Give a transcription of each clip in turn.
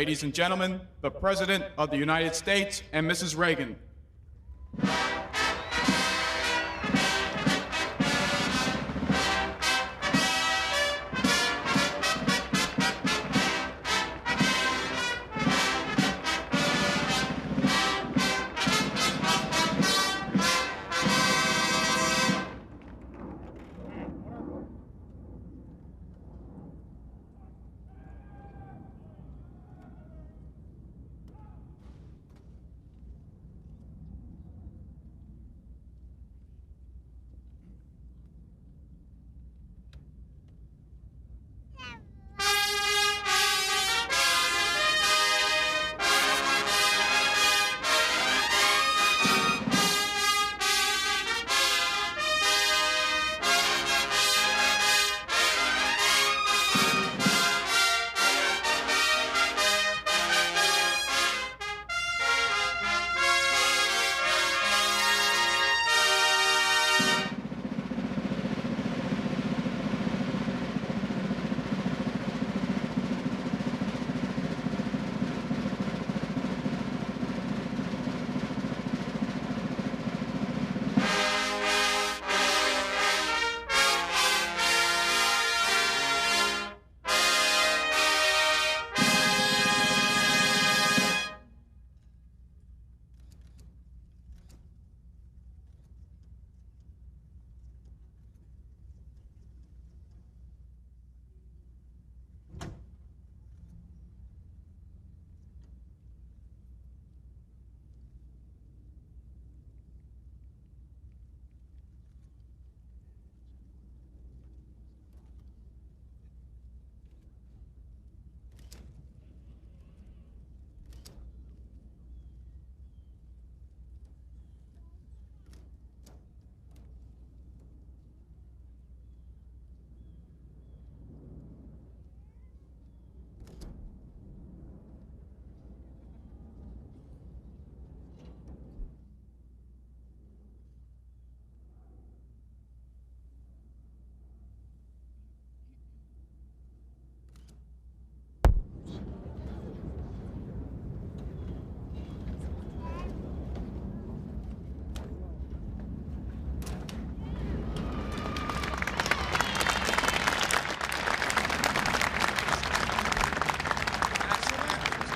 Ladies and gentlemen, the President of the United States and Mrs. Reagan.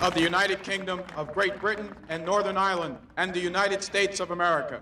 Of the United Kingdom of Great Britain and Northern Ireland and the United States of America.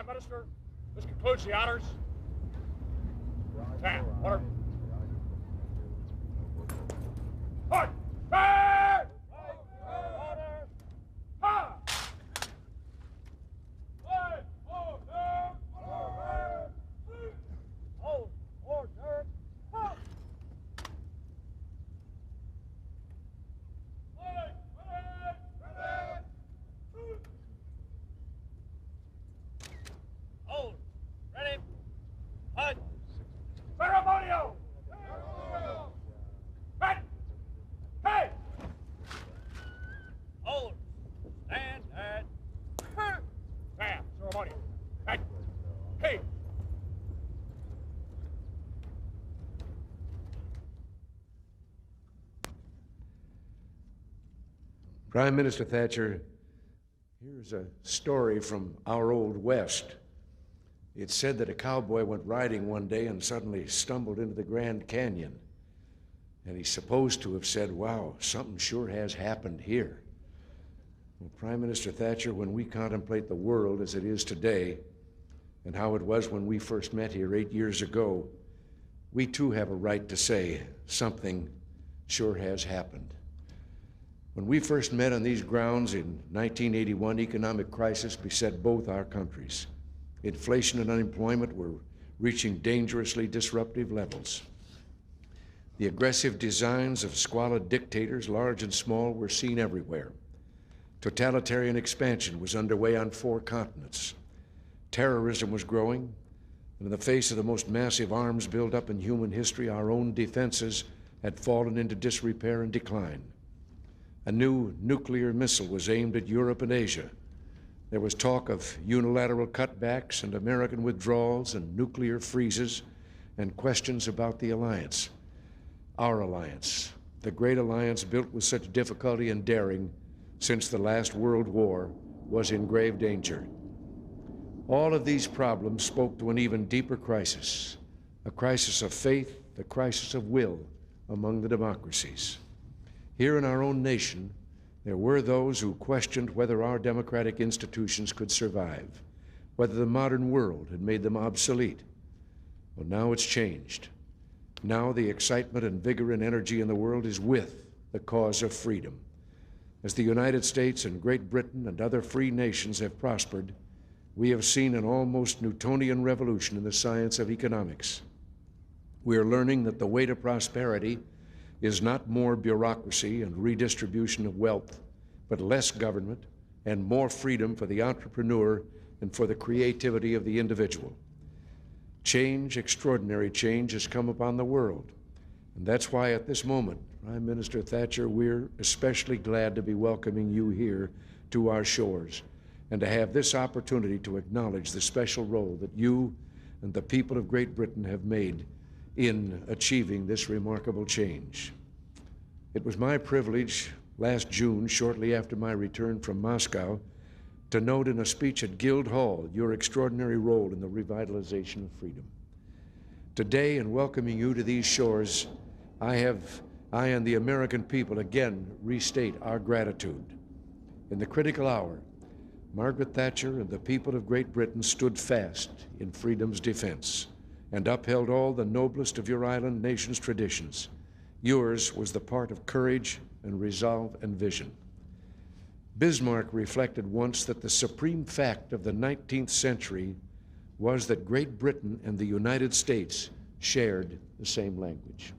Prime Minister, this concludes the honors. Order. Point! Back! Order! Ha! Hold! Order! Ha! Hold! Ready? Punch! Ceremonial! Back! Hey! Hold! Stand and... Stand! Ceremonial! Back! Hey! Prime Minister Thatcher, here's a story from our old West. It's said that a cowboy went riding one day and suddenly stumbled into the Grand Canyon. And he's supposed to have said, wow, something sure has happened here. Well, Prime Minister Thatcher, when we contemplate the world as it is today and how it was when we first met here 8 years ago, we too have a right to say something sure has happened. When we first met on these grounds in 1981, economic crisis beset both our countries. Inflation and unemployment were reaching dangerously disruptive levels. The aggressive designs of squalid dictators, large and small, were seen everywhere. Totalitarian expansion was underway on 4 continents. Terrorism was growing, and in the face of the most massive arms buildup in human history, our own defenses had fallen into disrepair and decline. A new nuclear missile was aimed at Europe and Asia. There was talk of unilateral cutbacks and American withdrawals and nuclear freezes and questions about the alliance. Our alliance, the great alliance built with such difficulty and daring since the last World War, was in grave danger. All of these problems spoke to an even deeper crisis, a crisis of faith, a crisis of will among the democracies. Here in our own nation, there were those who questioned whether our democratic institutions could survive, whether the modern world had made them obsolete. Well, now it's changed. Now the excitement and vigor and energy in the world is with the cause of freedom. As the United States and Great Britain and other free nations have prospered, we have seen an almost Newtonian revolution in the science of economics. We are learning that the way to prosperity is not more bureaucracy and redistribution of wealth, but less government and more freedom for the entrepreneur and for the creativity of the individual. Change, extraordinary change, has come upon the world. And that's why at this moment, Prime Minister Thatcher, we're especially glad to be welcoming you here to our shores and to have this opportunity to acknowledge the special role that you and the people of Great Britain have made in achieving this remarkable change. It was my privilege last June, shortly after my return from Moscow, to note in a speech at Guildhall your extraordinary role in the revitalization of freedom. Today, in welcoming you to these shores, I and the American people again restate our gratitude. In the critical hour, Margaret Thatcher and the people of Great Britain stood fast in freedom's defense and upheld all the noblest of your island nation's traditions. Yours was the part of courage and resolve and vision. Bismarck reflected once that the supreme fact of the 19th century was that Great Britain and the United States shared the same language.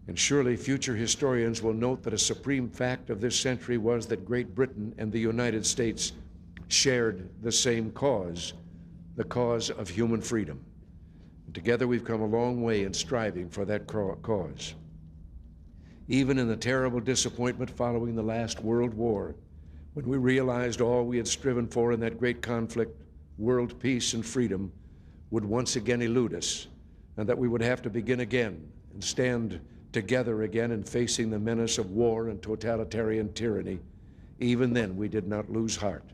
And surely future historians will note that a supreme fact of this century was that Great Britain and the United States shared the same cause, the cause of human freedom. Together we've come a long way in striving for that cause. Even in the terrible disappointment following the last World War, when we realized all we had striven for in that great conflict, world peace and freedom, would once again elude us, and that we would have to begin again and stand together again in facing the menace of war and totalitarian tyranny, even then we did not lose heart,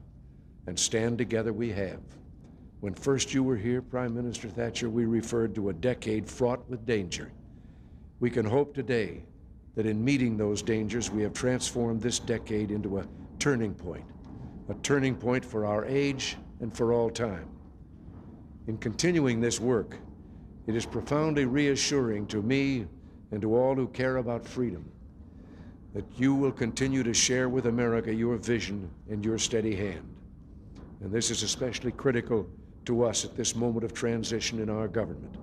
and stand together we have. When first you were here, Prime Minister Thatcher, we referred to a decade fraught with danger. We can hope today that in meeting those dangers, we have transformed this decade into a turning point for our age and for all time. In continuing this work, it is profoundly reassuring to me and to all who care about freedom that you will continue to share with America your vision and your steady hand. And this is especially critical to us at this moment of transition in our government.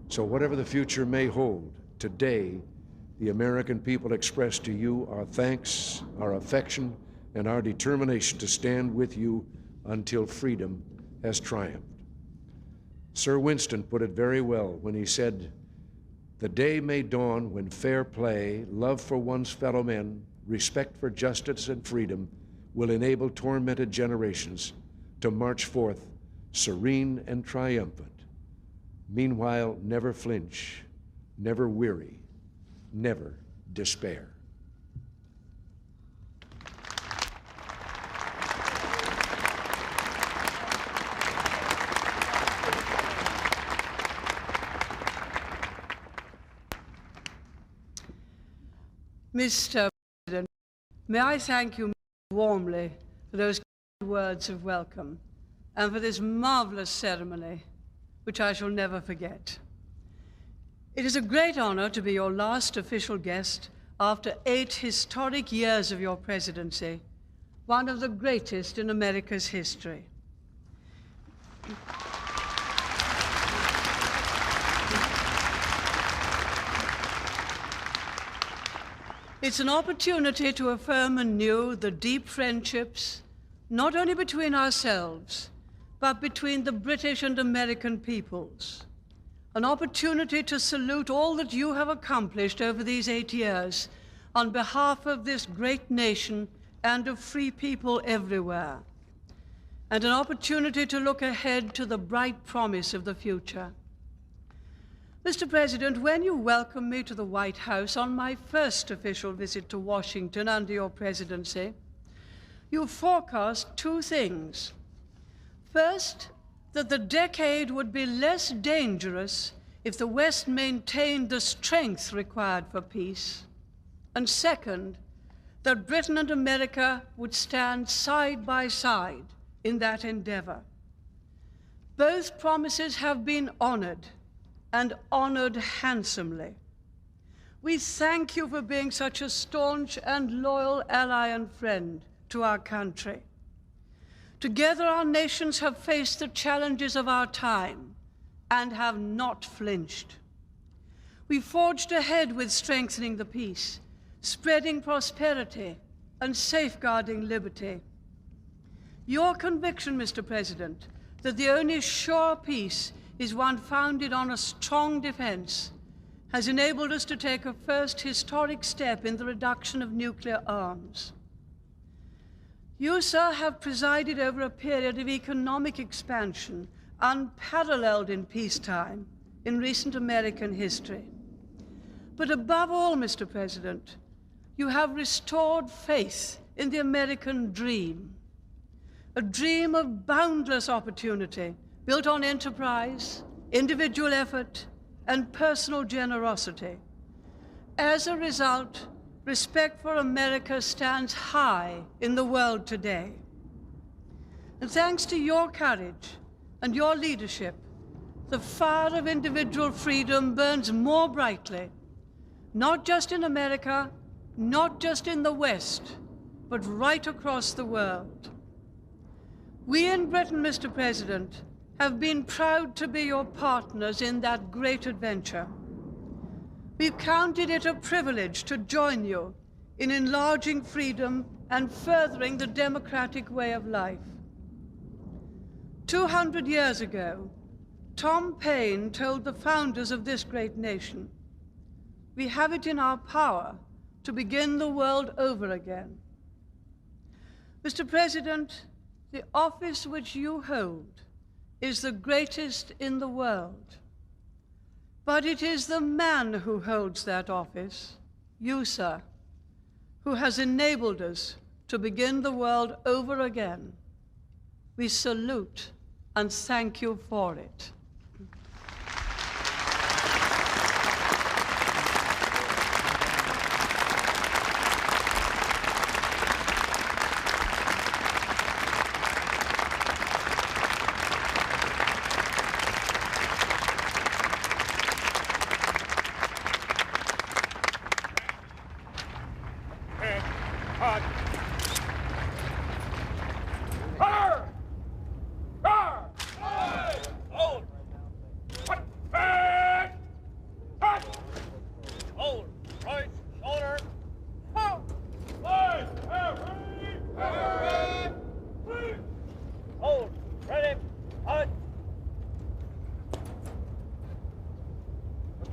So whatever the future may hold, today, the American people express to you our thanks, our affection, and our determination to stand with you until freedom has triumphed. Sir Winston put it very well when he said, "The day may dawn when fair play, love for one's fellow men, respect for justice and freedom will enable tormented generations to march forth serene and triumphant. Meanwhile, never flinch, never weary, never despair." Mr. President, may I thank you warmly for those kind words of welcome and for this marvelous ceremony, which I shall never forget. It is a great honor to be your last official guest after 8 historic years of your presidency, one of the greatest in America's history. It's an opportunity to affirm anew the deep friendships, not only between ourselves, but between the British and American peoples. An opportunity to salute all that you have accomplished over these 8 years on behalf of this great nation and of free people everywhere. And an opportunity to look ahead to the bright promise of the future. Mr. President, when you welcomed me to the White House on my first official visit to Washington under your presidency, you forecast 2 things. First, that the decade would be less dangerous if the West maintained the strength required for peace. And second, that Britain and America would stand side by side in that endeavor. Both promises have been honored, and honored handsomely. We thank you for being such a staunch and loyal ally and friend to our country. Together, our nations have faced the challenges of our time and have not flinched. We forged ahead with strengthening the peace, spreading prosperity, and safeguarding liberty. Your conviction, Mr. President, that the only sure peace is one founded on a strong defense, has enabled us to take a first historic step in the reduction of nuclear arms. You, sir, have presided over a period of economic expansion unparalleled in peacetime in recent American history. But above all, Mr. President, you have restored faith in the American dream, a dream of boundless opportunity built on enterprise, individual effort, and personal generosity. As a result, respect for America stands high in the world today. And thanks to your courage and your leadership, the fire of individual freedom burns more brightly, not just in America, not just in the West, but right across the world. We in Britain, Mr. President, have been proud to be your partners in that great adventure. We've counted it a privilege to join you in enlarging freedom and furthering the democratic way of life. 200 years ago, Tom Paine told the founders of this great nation, "We have it in our power to begin the world over again." Mr. President, the office which you hold is the greatest in the world. But it is the man who holds that office, you, sir, who has enabled us to begin the world over again. We salute and thank you for it.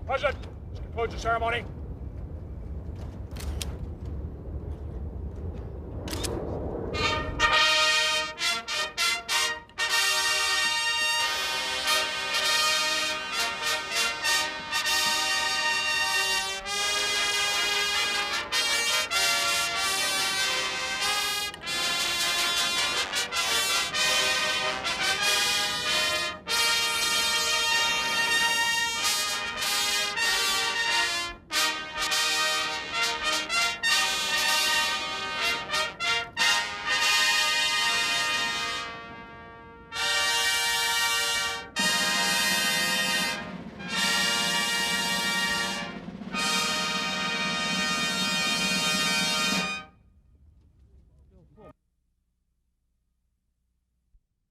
President, this concludes the ceremony.